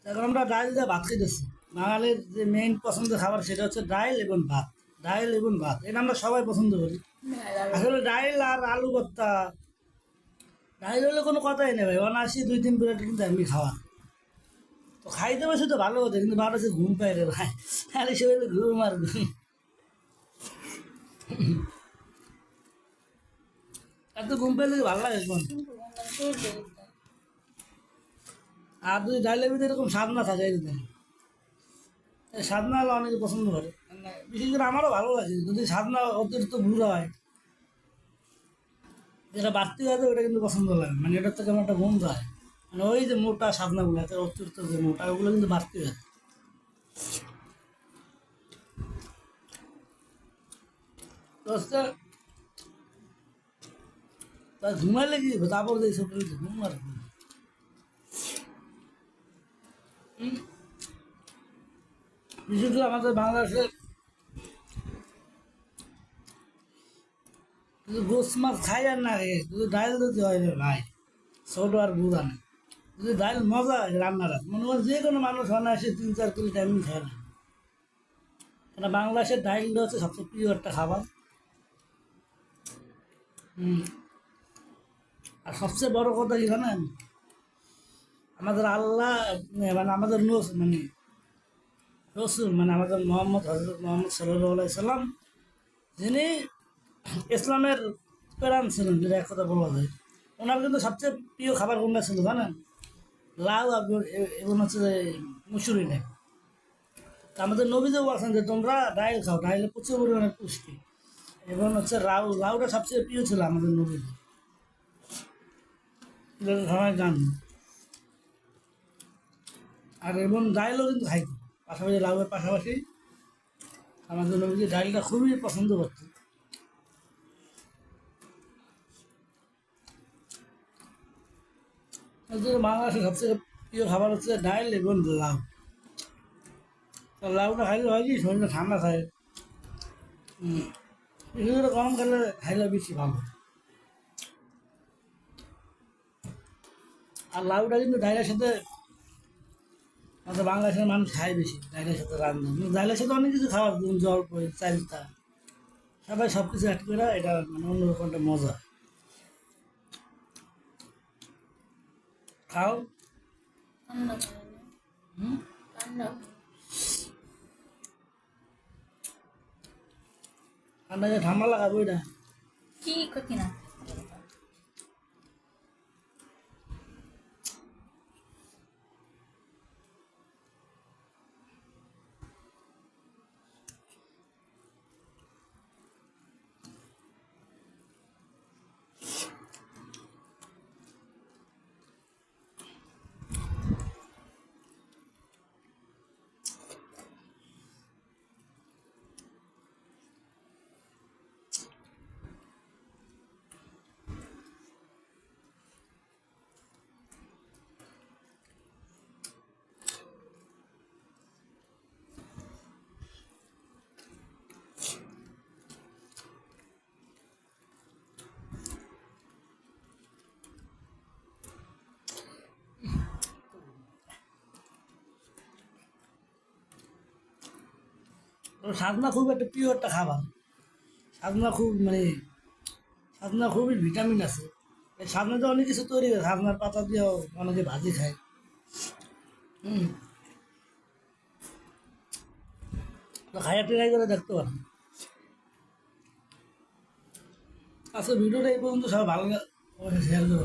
এখন আমরা ডাইল দিয়ে ভাত খেতেছি। বাঙালির যে মেইন পছন্দের খাবার সেটা হচ্ছে ডাইল এবং ভাত। ডাইল এবং ভাত এটা আমরা সবাই পছন্দ করি। আসলে ডাইল আর আলু ভর্তা, ডাইল হলে কোনো কথাই নেই ভাই, অনায়াসি 2-3 প্লেট কিন্তু এমনি খাওয়া। তো খাইতে বসে তো ভালো হতো, কিন্তু বারো সে ঘুম পায় রে ভাই, খালি সে ঘুম আর ঘুম। এত ঘুম পেলে ভালো লাগে কোন। আর যদি ডাইলের ভিতরে এরকম স্বাদ না থাকে যদি স্বাদ না হলে অনেকে পছন্দ করে, মানে বিশেষ করে আমারও ভালো লাগে যদি স্বাদ না অতিরিক্ত ভুল হয়, যেটা বাড়তি হয় ওটা কিন্তু পছন্দ লাগে, মানে এটার থেকে আমার একটা ঘুম যায়, মানে ওই যে মোটা সাদনাগুলো এত অতিরিক্ত যে মোটা ওগুলো কিন্তু বাড়তি হয়। তো আজকে তা ঘুমাইলে কি তারপর দিয়ে সব ঘুম আর ঘুম। বিশেষ করে আমাদের বাংলাদেশে যদি গোস মাছ খাই আর না খাই, যদি ডাইল যদি হয় রে ভাই, ছোট আর বুড়া না, যদি ডাইল মজা হয় রান্নাটা, মনে করেন যে কোনো মানুষ অনায়াসে 3-4 কিলো টাইমিং খায় না। কেন বাংলাদেশের ডাইলটা হচ্ছে সবচেয়ে প্রিয় একটা খাবার। হুম। আর সবচেয়ে বড় কথা কি জানেন, আমাদের আল্লাহ মানে আমাদের মানে রসুল মানে আমাদের মোহাম্মদ হজরত মোহাম্মদ সাল্লাহ সাল্লাম, যিনি ইসলামের প্রাণ ছিলেন, যেটা এক কথা বলা যায়, ওনার কিন্তু সবচেয়ে প্রিয় খাবার কোনটা ছিল জানেন? লাউ এবং হচ্ছে যে মুসুরি নেই। আমাদের নবীদেও বলছেন যে তোমরা ডাইল খাও, ডাইলে প্রচুর পরিমাণে পুষ্টি, এবং হচ্ছে লাউটা সবচেয়ে প্রিয় ছিল আমাদের নবীদের, যেটা সবাই জান। আর এবং ডাইলও কিন্তু খাইতো, পাশাপাশি লাউয়ের পাশাপাশি আমাদের নবীজি ডাইলটা খুবই পছন্দ করতো। বাংলাদেশের সবচেয়ে প্রিয় খাবার হচ্ছে ডাইল এবং লাউ। তো লাউটা খাইলে হয় কি শরীরটা ঠান্ডা থাকে, বিশেষ করে গরম খেলে খাইলে বেশি ভালো। আর লাউটা কিন্তু ডাইলের সাথে আমাদের বাংলাদেশের মানুষ খায় বেশি, ডাইলের সাথে রান্ধে, কিন্তু ডাইলের সাথে অনেক কিছু খাওয়ার, যেমন জল পড়ে চালতা, সবাই সব কিছু অ্যাড করে, এটা মানে অন্যরকম একটা মজা। খাও। হুম। ঠান্ডা যে ঠান্ডা লাগাবো এটা। কি করছি না। তো সাজনা খুব একটা প্রিয় একটা খাবার। সাজনা খুব মানে সাজনা খুবই ভিটামিন আছে। এই সাজনাতে অনেক কিছু তৈরি হয়, সাজনার পাতা দিয়েও অনেকে ভাজি খায়। হুম। তো খাইয়া ট্রাই করে দেখতে পারেন। আচ্ছা, ভিডিওটা এই পর্যন্ত সবাই ভালো লাগে, অবশ্যই শেয়ার করুন।